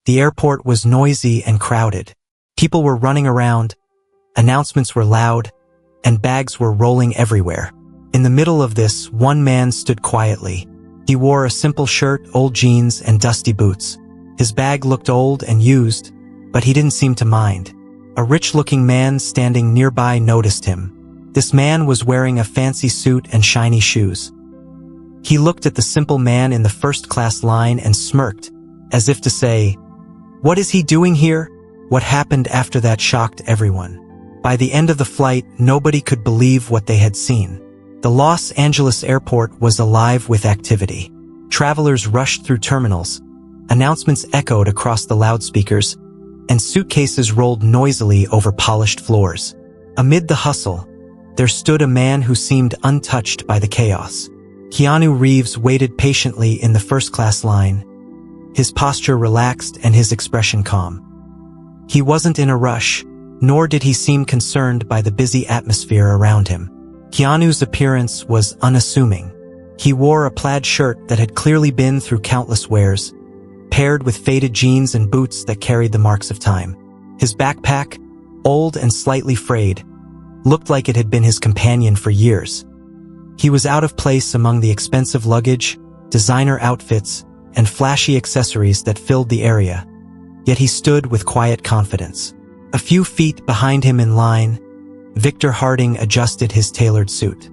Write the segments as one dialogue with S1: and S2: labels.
S1: The airport was noisy and crowded. People were running around, announcements were loud, and bags were rolling everywhere. In the middle of this, one man stood quietly. He wore a simple shirt, old jeans, and dusty boots. His bag looked old and used, but he didn't seem to mind. A rich-looking man standing nearby noticed him. This man was wearing a fancy suit and shiny shoes. He looked at the simple man in the first-class line and smirked, as if to say, "What is he doing here?" What happened after that shocked everyone. By the end of the flight, nobody could believe what they had seen. The Los Angeles airport was alive with activity. Travelers rushed through terminals, announcements echoed across the loudspeakers, and suitcases rolled noisily over polished floors. Amid the hustle, there stood a man who seemed untouched by the chaos. Keanu Reeves waited patiently in the first-class line, his posture relaxed and his expression calm. He wasn't in a rush, nor did he seem concerned by the busy atmosphere around him. Keanu's appearance was unassuming. He wore a plaid shirt that had clearly been through countless wears, paired with faded jeans and boots that carried the marks of time. His backpack, old and slightly frayed, looked like it had been his companion for years. He was out of place among the expensive luggage, designer outfits, and flashy accessories that filled the area, yet he stood with quiet confidence. A few feet behind him in line, Victor Harding adjusted his tailored suit.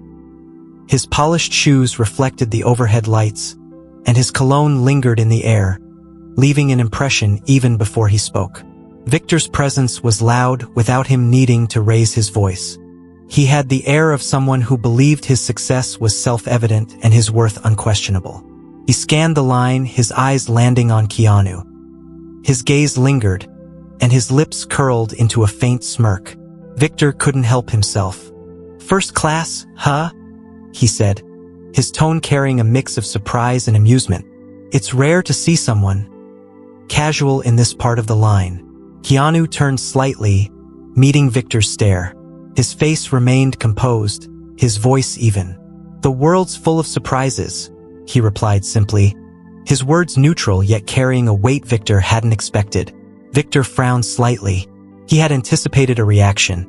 S1: His polished shoes reflected the overhead lights, and his cologne lingered in the air, leaving an impression even before he spoke. Victor's presence was loud without him needing to raise his voice. He had the air of someone who believed his success was self-evident and his worth unquestionable. He scanned the line, his eyes landing on Keanu. His gaze lingered, and his lips curled into a faint smirk. Victor couldn't help himself. "First class, huh?" he said, his tone carrying a mix of surprise and amusement. "It's rare to see someone casual in this part of the line." Keanu turned slightly, meeting Victor's stare. His face remained composed, his voice even. "The world's full of surprises," he replied simply, his words neutral yet carrying a weight Victor hadn't expected. Victor frowned slightly. He had anticipated a reaction.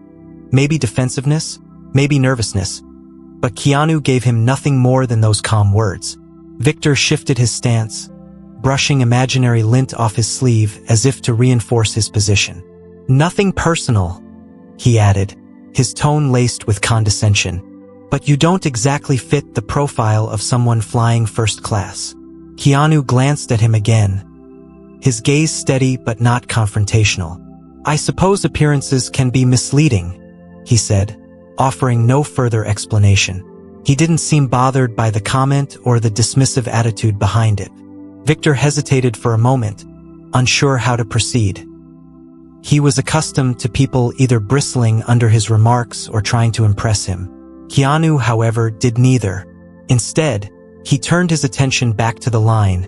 S1: Maybe defensiveness, maybe nervousness. But Keanu gave him nothing more than those calm words. Victor shifted his stance, brushing imaginary lint off his sleeve as if to reinforce his position. "Nothing personal," he added, his tone laced with condescension. "But you don't exactly fit the profile of someone flying first class." Keanu glanced at him again, his gaze steady but not confrontational. "I suppose appearances can be misleading," he said, offering no further explanation. He didn't seem bothered by the comment or the dismissive attitude behind it. Victor hesitated for a moment, unsure how to proceed. He was accustomed to people either bristling under his remarks or trying to impress him. Keanu, however, did neither. Instead, he turned his attention back to the line,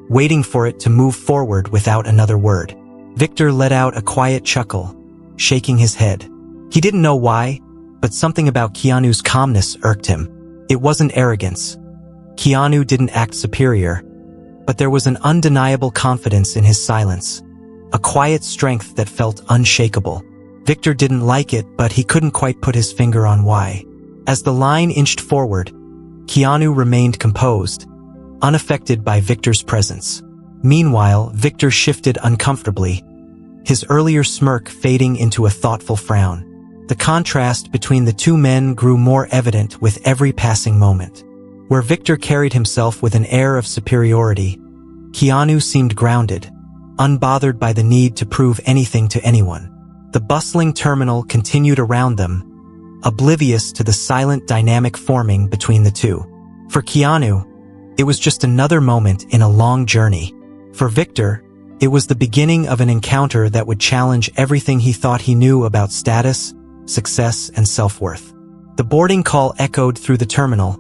S1: waiting for it to move forward without another word. Victor let out a quiet chuckle, shaking his head. He didn't know why, but something about Keanu's calmness irked him. It wasn't arrogance. Keanu didn't act superior, but there was an undeniable confidence in his silence, a quiet strength that felt unshakable. Victor didn't like it, but he couldn't quite put his finger on why. As the line inched forward, Keanu remained composed, unaffected by Victor's presence. Meanwhile, Victor shifted uncomfortably, his earlier smirk fading into a thoughtful frown. The contrast between the two men grew more evident with every passing moment. Where Victor carried himself with an air of superiority, Keanu seemed grounded, unbothered by the need to prove anything to anyone. The bustling terminal continued around them, oblivious to the silent dynamic forming between the two. For Keanu, it was just another moment in a long journey. For Victor, it was the beginning of an encounter that would challenge everything he thought he knew about status, success, and self-worth. The boarding call echoed through the terminal,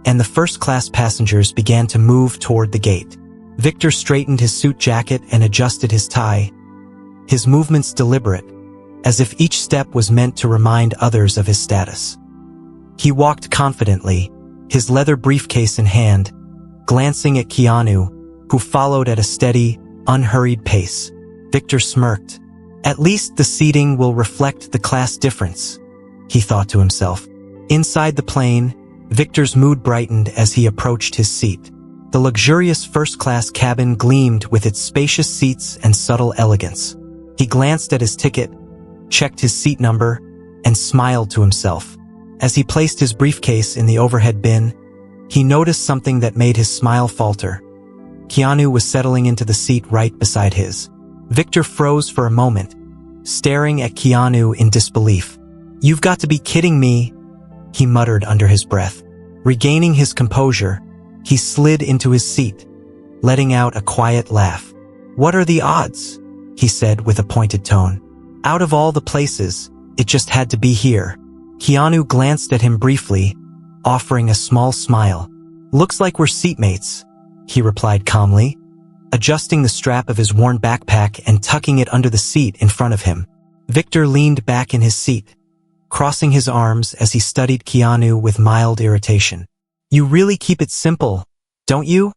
S1: and the first-class passengers began to move toward the gate. Victor straightened his suit jacket and adjusted his tie, his movements deliberate, as if each step was meant to remind others of his status. He walked confidently, his leather briefcase in hand, glancing at Keanu, who followed at a steady, unhurried pace. Victor smirked. At least the seating will reflect the class difference, he thought to himself. Inside the plane, Victor's mood brightened as he approached his seat. The luxurious first-class cabin gleamed with its spacious seats and subtle elegance. He glanced at his ticket, checked his seat number, and smiled to himself. As he placed his briefcase in the overhead bin, he noticed something that made his smile falter. Keanu was settling into the seat right beside his. Victor froze for a moment, staring at Keanu in disbelief. "You've got to be kidding me," he muttered under his breath. Regaining his composure, he slid into his seat, letting out a quiet laugh. "What are the odds?" he said with a pointed tone. "Out of all the places, it just had to be here." Keanu glanced at him briefly, offering a small smile. "Looks like we're seatmates," he replied calmly, adjusting the strap of his worn backpack and tucking it under the seat in front of him. Victor leaned back in his seat, crossing his arms as he studied Keanu with mild irritation. "You really keep it simple, don't you?"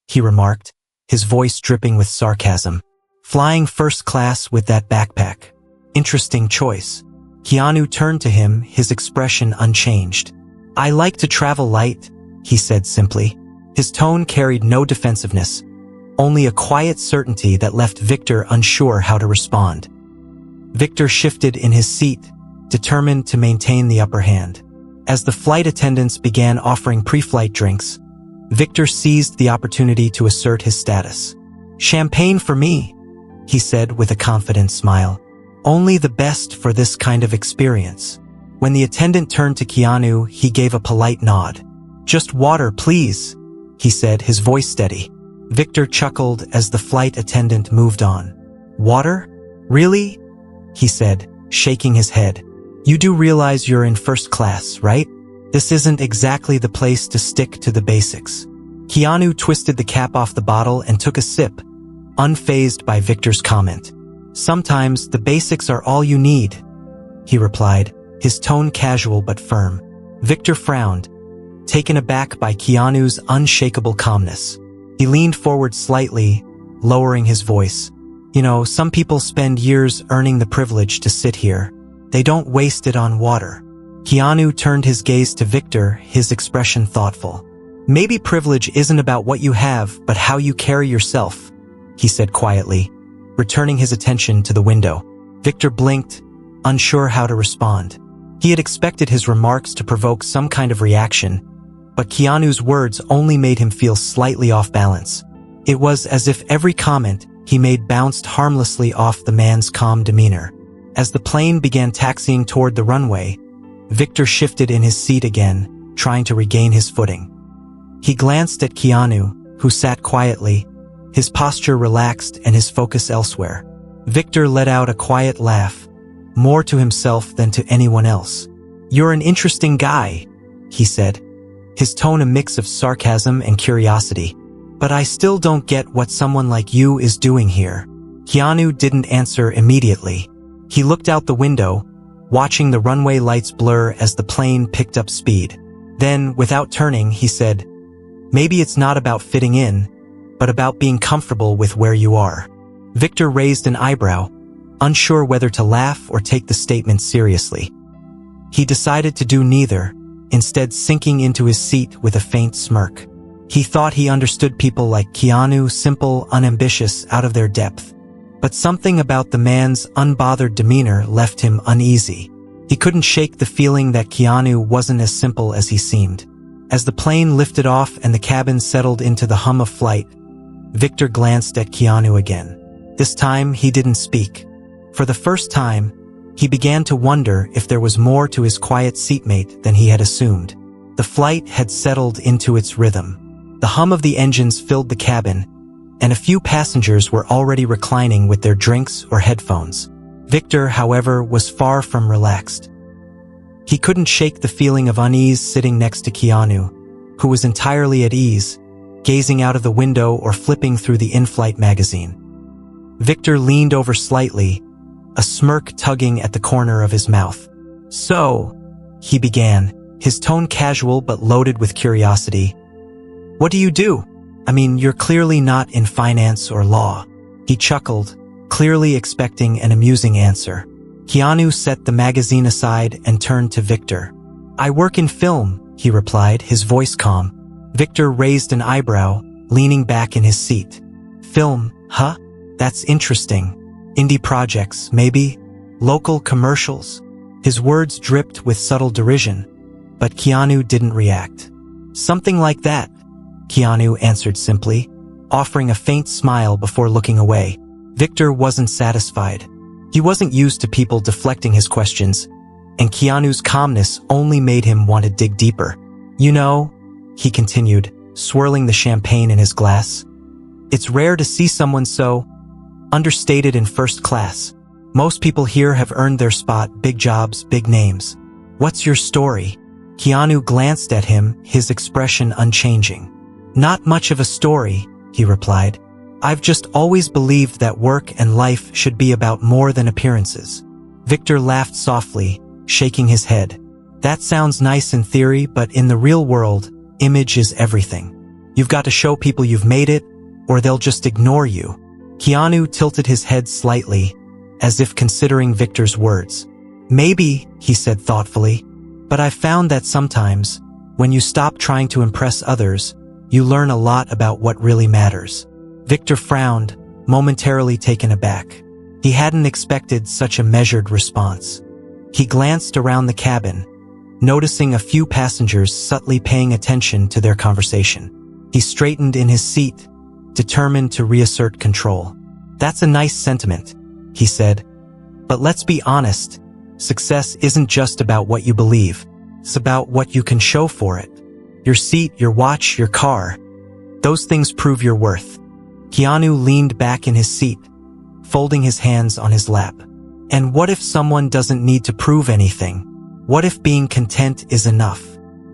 S1: he remarked, his voice dripping with sarcasm. "Flying first class with that backpack. Interesting choice." Keanu turned to him, his expression unchanged. "I like to travel light," he said simply. His tone carried no defensiveness, only a quiet certainty that left Victor unsure how to respond. Victor shifted in his seat, determined to maintain the upper hand. As the flight attendants began offering pre-flight drinks, Victor seized the opportunity to assert his status. "Champagne for me," he said with a confident smile. "Only the best for this kind of experience." When the attendant turned to Keanu, he gave a polite nod. "Just water, please," he said, his voice steady. Victor chuckled as the flight attendant moved on. "Water? Really?" he said, shaking his head. "You do realize you're in first class, right? This isn't exactly the place to stick to the basics." Keanu twisted the cap off the bottle and took a sip, unfazed by Victor's comment. "Sometimes the basics are all you need," he replied, his tone casual but firm. Victor frowned, taken aback by Keanu's unshakable calmness. He leaned forward slightly, lowering his voice. "You know, some people spend years earning the privilege to sit here. They don't waste it on water." Keanu turned his gaze to Victor, his expression thoughtful. "Maybe privilege isn't about what you have, but how you carry yourself," he said quietly, returning his attention to the window. Victor blinked, unsure how to respond. He had expected his remarks to provoke some kind of reaction, but Keanu's words only made him feel slightly off balance. It was as if every comment he made bounced harmlessly off the man's calm demeanor. As the plane began taxiing toward the runway, Victor shifted in his seat again, trying to regain his footing. He glanced at Keanu, who sat quietly, his posture relaxed and his focus elsewhere. Victor let out a quiet laugh, more to himself than to anyone else. "You're an interesting guy," he said, his tone a mix of sarcasm and curiosity. "But I still don't get what someone like you is doing here." Keanu didn't answer immediately. He looked out the window, watching the runway lights blur as the plane picked up speed. Then, without turning, he said, "Maybe it's not about fitting in, but about being comfortable with where you are." Victor raised an eyebrow, unsure whether to laugh or take the statement seriously. He decided to do neither, instead sinking into his seat with a faint smirk. He thought he understood people like Keanu, simple, unambitious, out of their depth. But something about the man's unbothered demeanor left him uneasy. He couldn't shake the feeling that Keanu wasn't as simple as he seemed. As the plane lifted off and the cabin settled into the hum of flight, Victor glanced at Keanu again. This time, he didn't speak. For the first time, he began to wonder if there was more to his quiet seatmate than he had assumed. The flight had settled into its rhythm. The hum of the engines filled the cabin, and a few passengers were already reclining with their drinks or headphones. Victor, however, was far from relaxed. He couldn't shake the feeling of unease sitting next to Keanu, who was entirely at ease, gazing out of the window or flipping through the in-flight magazine. Victor leaned over slightly, a smirk tugging at the corner of his mouth. "So," he began, his tone casual but loaded with curiosity, "what do you do? I mean, you're clearly not in finance or law." He chuckled, clearly expecting an amusing answer. Keanu set the magazine aside and turned to Victor. "I work in film," he replied, his voice calm. Victor raised an eyebrow, leaning back in his seat. "Film, huh? That's interesting. Indie projects, maybe? Local commercials?" His words dripped with subtle derision, but Keanu didn't react. "Something like that," Keanu answered simply, offering a faint smile before looking away. Victor wasn't satisfied. He wasn't used to people deflecting his questions, and Keanu's calmness only made him want to dig deeper. "You know," he continued, swirling the champagne in his glass, "it's rare to see someone so understated in first class. Most people here have earned their spot, big jobs, big names. What's your story?" Keanu glanced at him, his expression unchanging. "Not much of a story," he replied. "I've just always believed that work and life should be about more than appearances." Victor laughed softly, shaking his head. "That sounds nice in theory, but in the real world, image is everything. You've got to show people you've made it, or they'll just ignore you." Keanu tilted his head slightly, as if considering Victor's words. "Maybe," he said thoughtfully, "but I've found that sometimes, when you stop trying to impress others, you learn a lot about what really matters." Victor frowned, momentarily taken aback. He hadn't expected such a measured response. He glanced around the cabin, noticing a few passengers subtly paying attention to their conversation. He straightened in his seat, determined to reassert control. "That's a nice sentiment," he said. "But let's be honest, success isn't just about what you believe. It's about what you can show for it. Your seat, your watch, your car. Those things prove your worth." Keanu leaned back in his seat, folding his hands on his lap. "And what if someone doesn't need to prove anything? What if being content is enough?"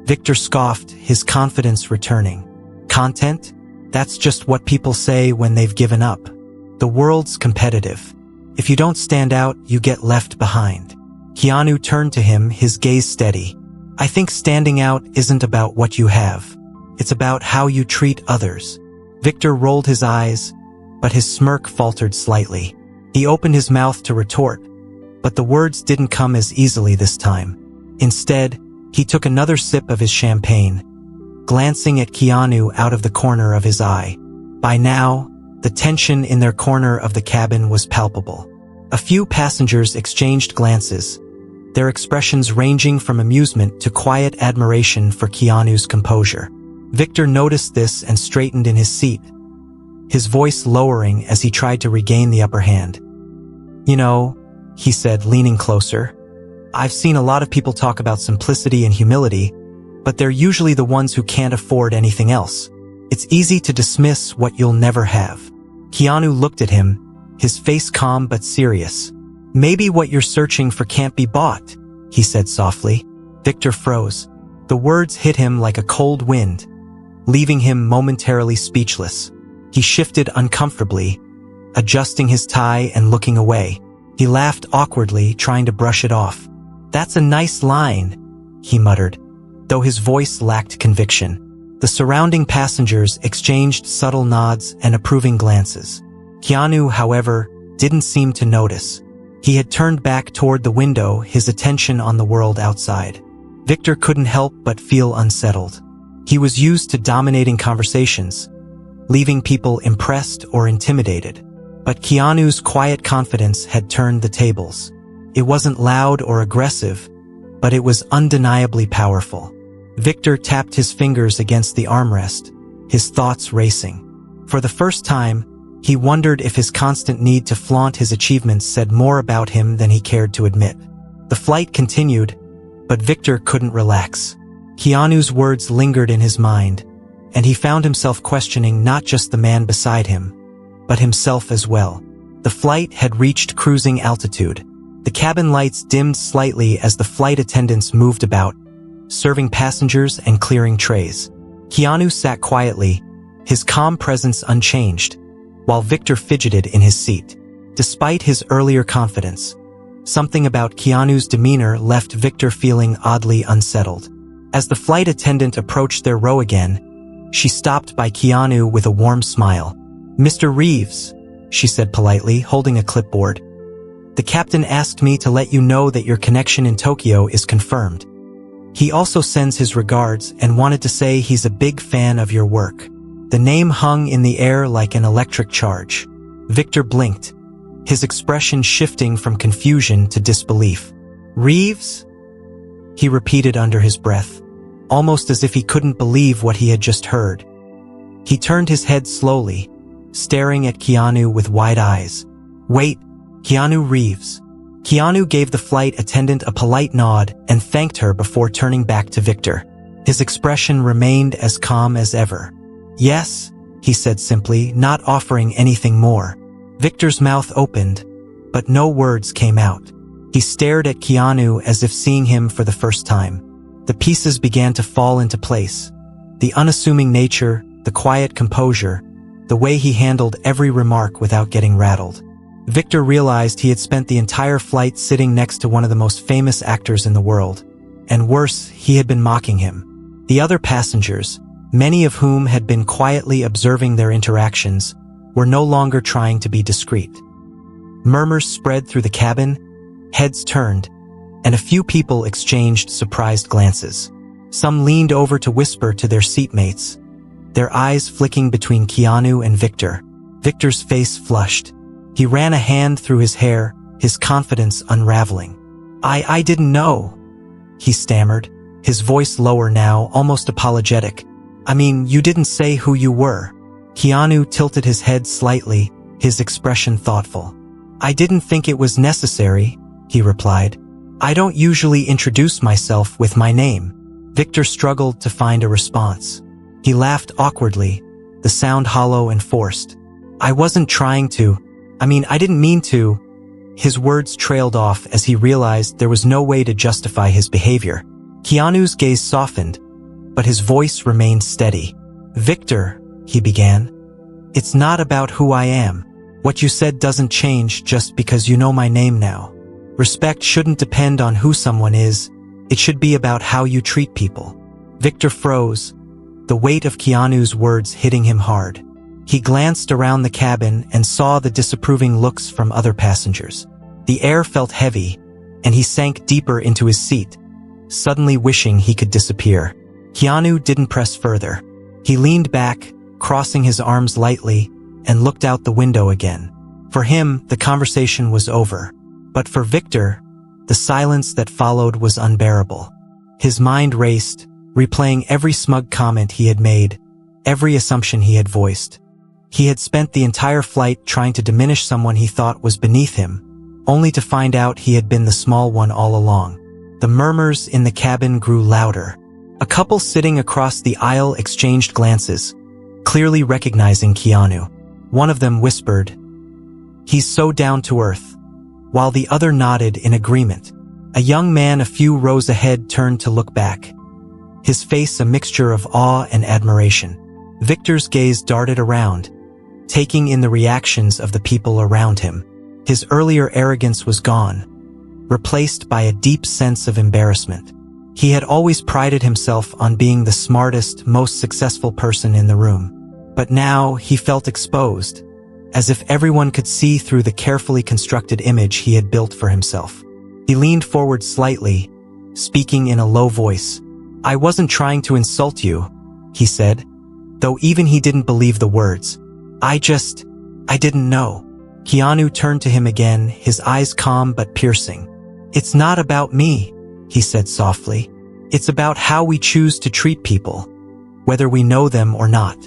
S1: Victor scoffed, his confidence returning. "Content? That's just what people say when they've given up. The world's competitive. If you don't stand out, you get left behind." Keanu turned to him, his gaze steady. "I think standing out isn't about what you have. It's about how you treat others." Victor rolled his eyes, but his smirk faltered slightly. He opened his mouth to retort, but the words didn't come as easily this time. Instead, he took another sip of his champagne, glancing at Keanu out of the corner of his eye. By now, the tension in their corner of the cabin was palpable. A few passengers exchanged glances, their expressions ranging from amusement to quiet admiration for Keanu's composure. Victor noticed this and straightened in his seat, his voice lowering as he tried to regain the upper hand. "You know," he said, leaning closer, "I've seen a lot of people talk about simplicity and humility, but they're usually the ones who can't afford anything else. It's easy to dismiss what you'll never have." Keanu looked at him, his face calm but serious. "Maybe what you're searching for can't be bought," he said softly. Victor froze. The words hit him like a cold wind, leaving him momentarily speechless. He shifted uncomfortably, adjusting his tie and looking away. He laughed awkwardly, trying to brush it off. "That's a nice line," he muttered, though his voice lacked conviction. The surrounding passengers exchanged subtle nods and approving glances. Keanu, however, didn't seem to notice. He had turned back toward the window, his attention on the world outside. Victor couldn't help but feel unsettled. He was used to dominating conversations, leaving people impressed or intimidated. But Keanu's quiet confidence had turned the tables. It wasn't loud or aggressive, but it was undeniably powerful. Victor tapped his fingers against the armrest, his thoughts racing. For the first time, he wondered if his constant need to flaunt his achievements said more about him than he cared to admit. The flight continued, but Victor couldn't relax. Keanu's words lingered in his mind, and he found himself questioning not just the man beside him, but himself as well. The flight had reached cruising altitude. The cabin lights dimmed slightly as the flight attendants moved about, serving passengers and clearing trays. Keanu sat quietly, his calm presence unchanged, while Victor fidgeted in his seat. Despite his earlier confidence, something about Keanu's demeanor left Victor feeling oddly unsettled. As the flight attendant approached their row again, she stopped by Keanu with a warm smile. "Mr. Reeves," she said politely, holding a clipboard. "The captain asked me to let you know that your connection in Tokyo is confirmed. He also sends his regards and wanted to say he's a big fan of your work." The name hung in the air like an electric charge. Victor blinked, his expression shifting from confusion to disbelief. "Reeves?" he repeated under his breath, almost as if he couldn't believe what he had just heard. He turned his head slowly, staring at Keanu with wide eyes. "Wait, Keanu Reeves." Keanu gave the flight attendant a polite nod and thanked her before turning back to Victor. His expression remained as calm as ever. "Yes," he said simply, not offering anything more. Victor's mouth opened, but no words came out. He stared at Keanu as if seeing him for the first time. The pieces began to fall into place. The unassuming nature, the quiet composure, the way he handled every remark without getting rattled. Victor realized he had spent the entire flight sitting next to one of the most famous actors in the world. And worse, he had been mocking him. The other passengers, many of whom had been quietly observing their interactions, were no longer trying to be discreet. Murmurs spread through the cabin, heads turned, and a few people exchanged surprised glances. Some leaned over to whisper to their seatmates, their eyes flicking between Keanu and Victor. Victor's face flushed. He ran a hand through his hair, his confidence unraveling. I didn't know," he stammered, his voice lower now, almost apologetic. "I mean, you didn't say who you were." Keanu tilted his head slightly, his expression thoughtful. "I didn't think it was necessary," he replied. "I don't usually introduce myself with my name." Victor struggled to find a response. He laughed awkwardly, the sound hollow and forced. "I wasn't trying to. I didn't mean to." His words trailed off as he realized there was no way to justify his behavior. Keanu's gaze softened, but his voice remained steady. "Victor," he began, "it's not about who I am. What you said doesn't change just because you know my name now. Respect shouldn't depend on who someone is. It should be about how you treat people." Victor froze, the weight of Keanu's words hitting him hard. He glanced around the cabin and saw the disapproving looks from other passengers. The air felt heavy, and he sank deeper into his seat, suddenly wishing he could disappear. Keanu didn't press further. He leaned back, crossing his arms lightly, and looked out the window again. For him, the conversation was over. But for Victor, the silence that followed was unbearable. His mind raced, replaying every smug comment he had made, every assumption he had voiced. He had spent the entire flight trying to diminish someone he thought was beneath him, only to find out he had been the small one all along. The murmurs in the cabin grew louder. A couple sitting across the aisle exchanged glances, clearly recognizing Keanu. One of them whispered, "He's so down to earth," while the other nodded in agreement. A young man a few rows ahead turned to look back, his face a mixture of awe and admiration. Victor's gaze darted around, taking in the reactions of the people around him. His earlier arrogance was gone, replaced by a deep sense of embarrassment. He had always prided himself on being the smartest, most successful person in the room. But now he felt exposed, as if everyone could see through the carefully constructed image he had built for himself. He leaned forward slightly, speaking in a low voice. "I wasn't trying to insult you," he said, though even he didn't believe the words. I didn't know." Keanu turned to him again, his eyes calm but piercing. "It's not about me," he said softly. "It's about how we choose to treat people, whether we know them or not."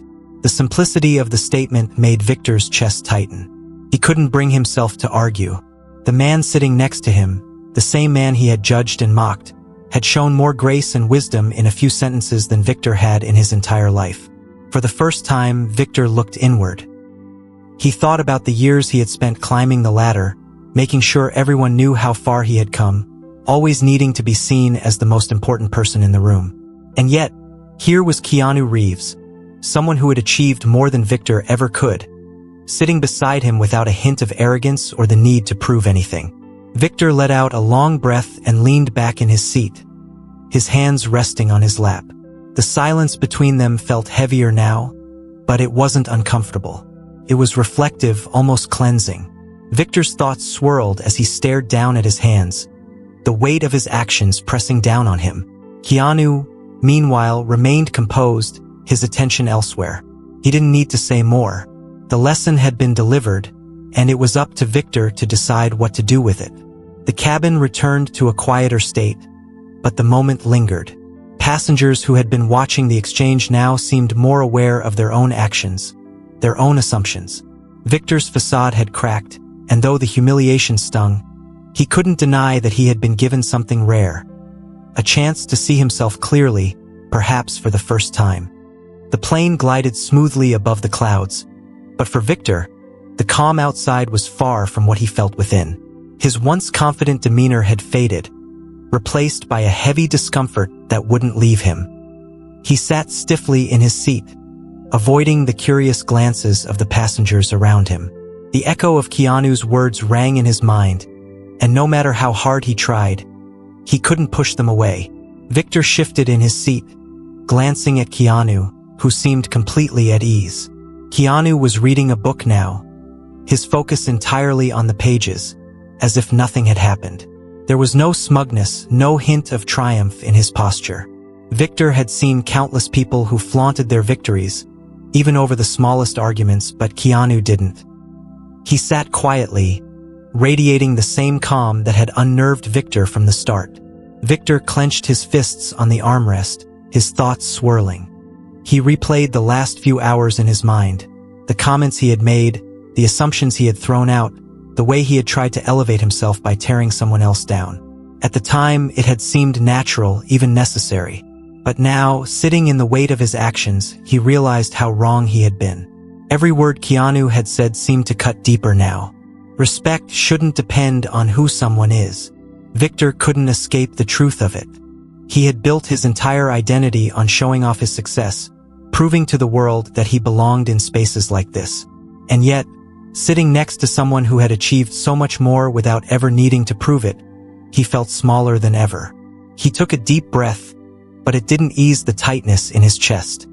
S1: The simplicity of the statement made Victor's chest tighten. He couldn't bring himself to argue. The man sitting next to him, the same man he had judged and mocked, had shown more grace and wisdom in a few sentences than Victor had in his entire life. For the first time, Victor looked inward. He thought about the years he had spent climbing the ladder, making sure everyone knew how far he had come, always needing to be seen as the most important person in the room. And yet, here was Keanu Reeves, someone who had achieved more than Victor ever could, sitting beside him without a hint of arrogance or the need to prove anything. Victor let out a long breath and leaned back in his seat, his hands resting on his lap. The silence between them felt heavier now, but it wasn't uncomfortable. It was reflective, almost cleansing. Victor's thoughts swirled as he stared down at his hands, the weight of his actions pressing down on him. Keanu, meanwhile, remained composed, his attention elsewhere. He didn't need to say more. The lesson had been delivered, and it was up to Victor to decide what to do with it. The cabin returned to a quieter state, but the moment lingered. Passengers who had been watching the exchange now seemed more aware of their own actions, their own assumptions. Victor's facade had cracked, and though the humiliation stung, he couldn't deny that he had been given something rare. A chance to see himself clearly, perhaps for the first time. The plane glided smoothly above the clouds, but for Victor, the calm outside was far from what he felt within. His once confident demeanor had faded, replaced by a heavy discomfort that wouldn't leave him. He sat stiffly in his seat, avoiding the curious glances of the passengers around him. The echo of Keanu's words rang in his mind, and no matter how hard he tried, he couldn't push them away. Victor shifted in his seat, glancing at Keanu, who seemed completely at ease. Keanu was reading a book now, his focus entirely on the pages, as if nothing had happened. There was no smugness, no hint of triumph in his posture. Victor had seen countless people who flaunted their victories, even over the smallest arguments, but Keanu didn't. He sat quietly, radiating the same calm that had unnerved Victor from the start. Victor clenched his fists on the armrest, his thoughts swirling. He replayed the last few hours in his mind, the comments he had made, the assumptions he had thrown out, the way he had tried to elevate himself by tearing someone else down. At the time, it had seemed natural, even necessary. But now, sitting in the weight of his actions, he realized how wrong he had been. Every word Keanu had said seemed to cut deeper now. Respect shouldn't depend on who someone is. Victor couldn't escape the truth of it. He had built his entire identity on showing off his success, proving to the world that he belonged in spaces like this. And yet, sitting next to someone who had achieved so much more without ever needing to prove it, he felt smaller than ever. He took a deep breath, but it didn't ease the tightness in his chest.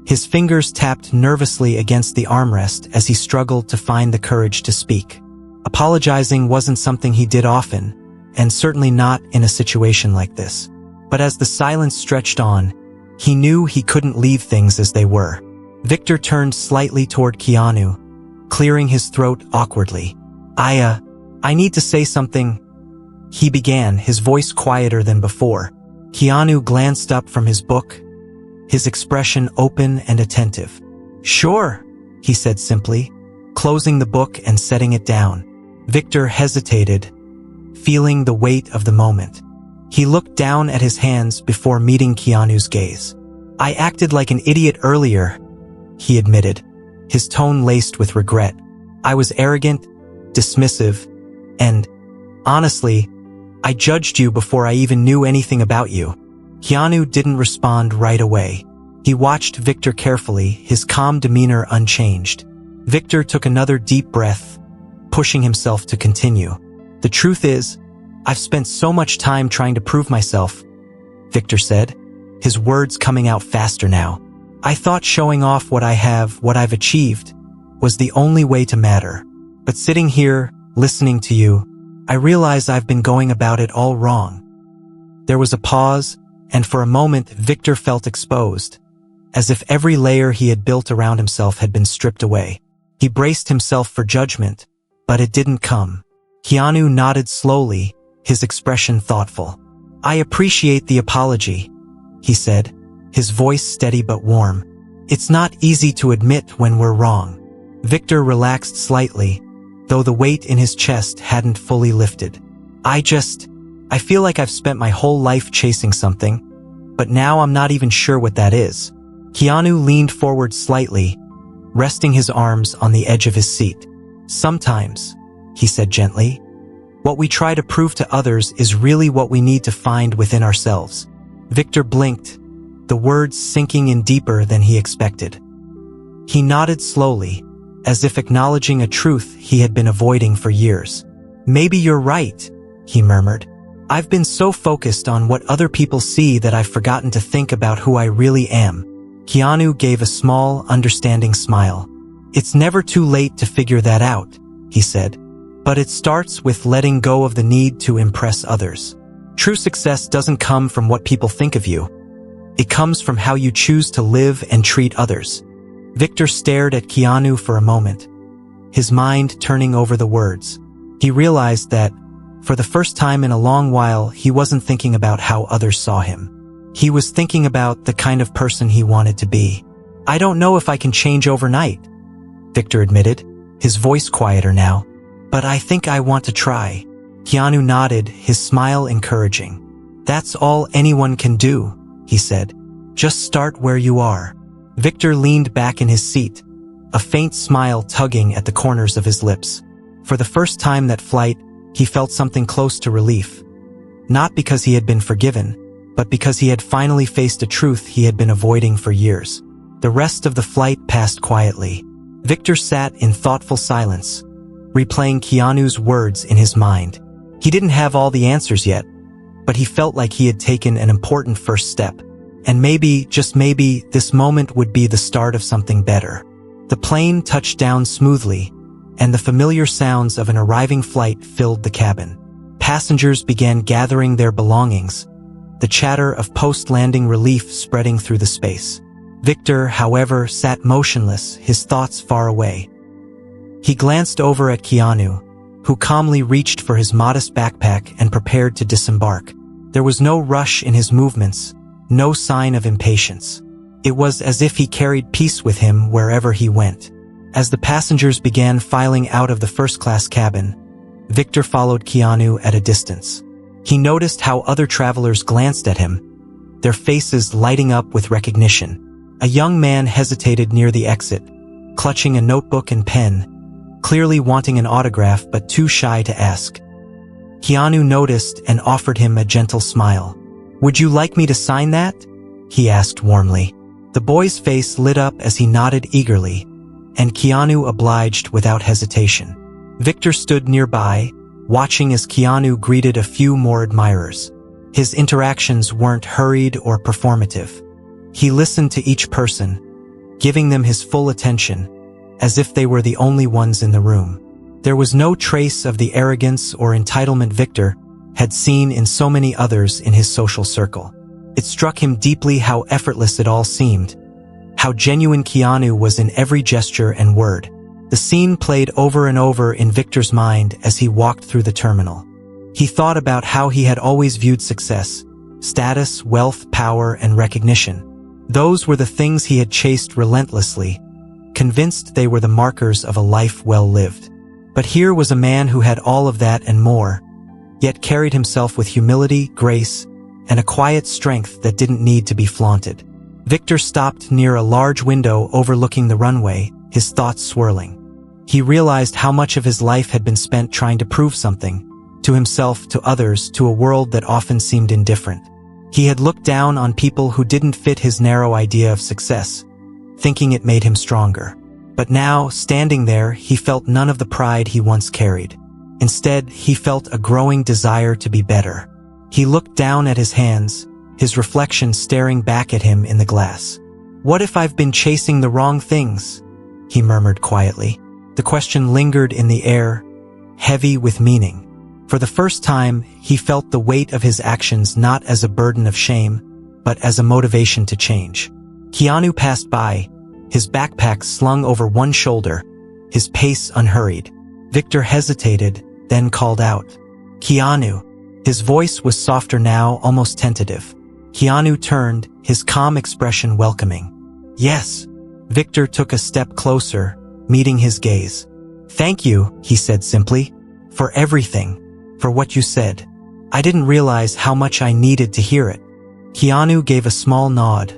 S1: His fingers tapped nervously against the armrest as he struggled to find the courage to speak. Apologizing wasn't something he did often, and certainly not in a situation like this. But as the silence stretched on, he knew he couldn't leave things as they were. Victor turned slightly toward Keanu, clearing his throat awkwardly. I need to say something, he began, his voice quieter than before. Keanu glanced up from his book, his expression open and attentive. Sure, he said simply, closing the book and setting it down. Victor hesitated, feeling the weight of the moment. He looked down at his hands before meeting Keanu's gaze. I acted like an idiot earlier, he admitted, his tone laced with regret. I was arrogant, dismissive, and, honestly, I judged you before I even knew anything about you. Keanu didn't respond right away. He watched Victor carefully, his calm demeanor unchanged. Victor took another deep breath, pushing himself to continue. The truth is, I've spent so much time trying to prove myself, Victor said, his words coming out faster now. I thought showing off what I have, what I've achieved, was the only way to matter. But sitting here, listening to you, I realize I've been going about it all wrong. There was a pause, and for a moment Victor felt exposed, as if every layer he had built around himself had been stripped away. He braced himself for judgment, but it didn't come. Keanu nodded slowly, his expression thoughtful. I appreciate the apology, he said, his voice steady but warm. It's not easy to admit when we're wrong. Victor relaxed slightly, though the weight in his chest hadn't fully lifted. I feel like I've spent my whole life chasing something, but now I'm not even sure what that is. Keanu leaned forward slightly, resting his arms on the edge of his seat. Sometimes, he said gently, what we try to prove to others is really what we need to find within ourselves. Victor blinked, the words sinking in deeper than he expected. He nodded slowly, as if acknowledging a truth he had been avoiding for years. Maybe you're right, he murmured. I've been so focused on what other people see that I've forgotten to think about who I really am. Keanu gave a small, understanding smile. "It's never too late to figure that out," he said. "But it starts with letting go of the need to impress others. True success doesn't come from what people think of you. It comes from how you choose to live and treat others." Victor stared at Keanu for a moment, his mind turning over the words. He realized that, for the first time in a long while, he wasn't thinking about how others saw him. He was thinking about the kind of person he wanted to be. "I don't know if I can change overnight," Victor admitted, his voice quieter now. "But I think I want to try." Keanu nodded, his smile encouraging. "That's all anyone can do," he said. "Just start where you are." Victor leaned back in his seat, a faint smile tugging at the corners of his lips. For the first time that flight, he felt something close to relief. Not because he had been forgiven, but because he had finally faced a truth he had been avoiding for years. The rest of the flight passed quietly. Victor sat in thoughtful silence, replaying Keanu's words in his mind. He didn't have all the answers yet, but he felt like he had taken an important first step. And maybe, just maybe, this moment would be the start of something better. The plane touched down smoothly, and the familiar sounds of an arriving flight filled the cabin. Passengers began gathering their belongings, the chatter of post-landing relief spreading through the space. Victor, however, sat motionless, his thoughts far away. He glanced over at Keanu, who calmly reached for his modest backpack and prepared to disembark. There was no rush in his movements, no sign of impatience. It was as if he carried peace with him wherever he went. As the passengers began filing out of the first-class cabin, Victor followed Keanu at a distance. He noticed how other travelers glanced at him, their faces lighting up with recognition. A young man hesitated near the exit, clutching a notebook and pen, clearly wanting an autograph but too shy to ask. Keanu noticed and offered him a gentle smile. "Would you like me to sign that?" he asked warmly. The boy's face lit up as he nodded eagerly, and Keanu obliged without hesitation. Victor stood nearby, watching as Keanu greeted a few more admirers. His interactions weren't hurried or performative. He listened to each person, giving them his full attention, as if they were the only ones in the room. There was no trace of the arrogance or entitlement Victor had seen in so many others in his social circle. It struck him deeply how effortless it all seemed, how genuine Keanu was in every gesture and word. The scene played over and over in Victor's mind as he walked through the terminal. He thought about how he had always viewed success, status, wealth, power, and recognition. Those were the things he had chased relentlessly, convinced they were the markers of a life well lived. But here was a man who had all of that and more, yet carried himself with humility, grace, and a quiet strength that didn't need to be flaunted. Victor stopped near a large window overlooking the runway, his thoughts swirling. He realized how much of his life had been spent trying to prove something, to himself, to others, to a world that often seemed indifferent. He had looked down on people who didn't fit his narrow idea of success, thinking it made him stronger. But now, standing there, he felt none of the pride he once carried. Instead, he felt a growing desire to be better. He looked down at his hands, his reflection staring back at him in the glass. "What if I've been chasing the wrong things?" he murmured quietly. The question lingered in the air, heavy with meaning. For the first time, he felt the weight of his actions not as a burden of shame, but as a motivation to change. Keanu passed by, his backpack slung over one shoulder, his pace unhurried. Victor hesitated, then called out, "Keanu." His voice was softer now, almost tentative. Keanu turned, his calm expression welcoming. "Yes." Victor took a step closer, meeting his gaze. "Thank you," he said simply, "for everything. For what you said. I didn't realize how much I needed to hear it." Keanu gave a small nod,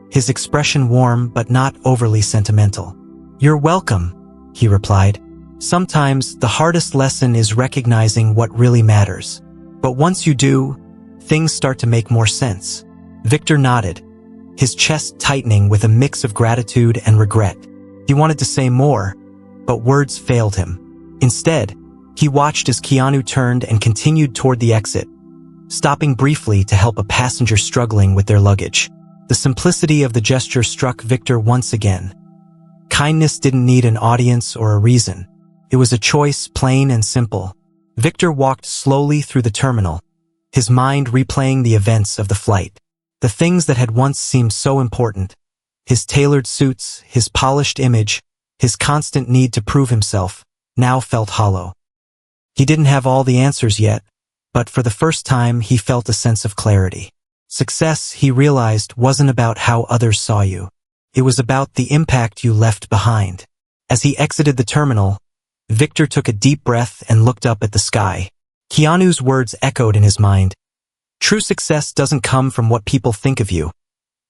S1: his expression warm but not overly sentimental. "You're welcome," he replied. "Sometimes the hardest lesson is recognizing what really matters. But once you do, things start to make more sense." Victor nodded, his chest tightening with a mix of gratitude and regret. He wanted to say more, but words failed him. Instead, he watched as Keanu turned and continued toward the exit, stopping briefly to help a passenger struggling with their luggage. The simplicity of the gesture struck Victor once again. Kindness didn't need an audience or a reason. It was a choice, plain and simple. Victor walked slowly through the terminal, his mind replaying the events of the flight. The things that had once seemed so important, his tailored suits, his polished image, his constant need to prove himself, now felt hollow. He didn't have all the answers yet, but for the first time he felt a sense of clarity. Success, he realized, wasn't about how others saw you. It was about the impact you left behind. As he exited the terminal, Victor took a deep breath and looked up at the sky. Keanu's words echoed in his mind. True success doesn't come from what people think of you.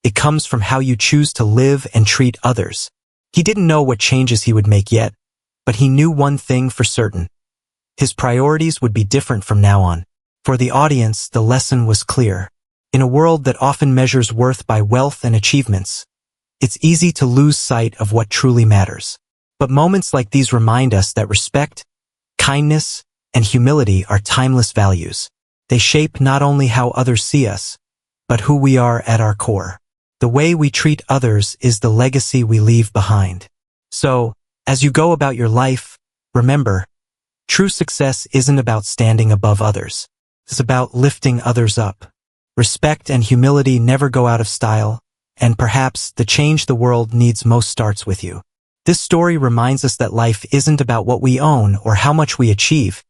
S1: It comes from how you choose to live and treat others. He didn't know what changes he would make yet, but he knew one thing for certain. His priorities would be different from now on. For the audience, the lesson was clear. In a world that often measures worth by wealth and achievements, it's easy to lose sight of what truly matters. But moments like these remind us that respect, kindness, and humility are timeless values. They shape not only how others see us, but who we are at our core. The way we treat others is the legacy we leave behind. So, as you go about your life, remember, true success isn't about standing above others. It's about lifting others up. Respect and humility never go out of style, and perhaps the change the world needs most starts with you. This story reminds us that life isn't about what we own or how much we achieve.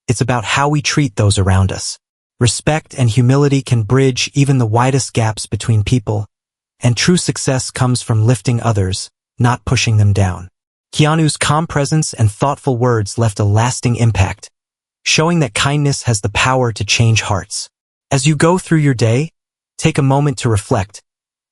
S1: It's about how we treat those around us. Respect and humility can bridge even the widest gaps between people, and true success comes from lifting others, not pushing them down. Keanu's calm presence and thoughtful words left a lasting impact, showing that kindness has the power to change hearts. As you go through your day, take a moment to reflect.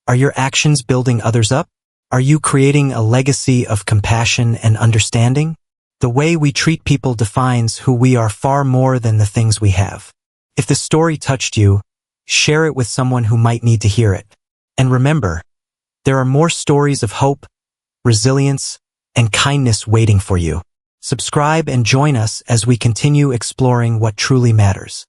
S1: Are your actions building others up? Are you creating a legacy of compassion and understanding? The way we treat people defines who we are far more than the things we have. If the story touched you, share it with someone who might need to hear it. And remember, there are more stories of hope, resilience, and kindness waiting for you. Subscribe and join us as we continue exploring what truly matters.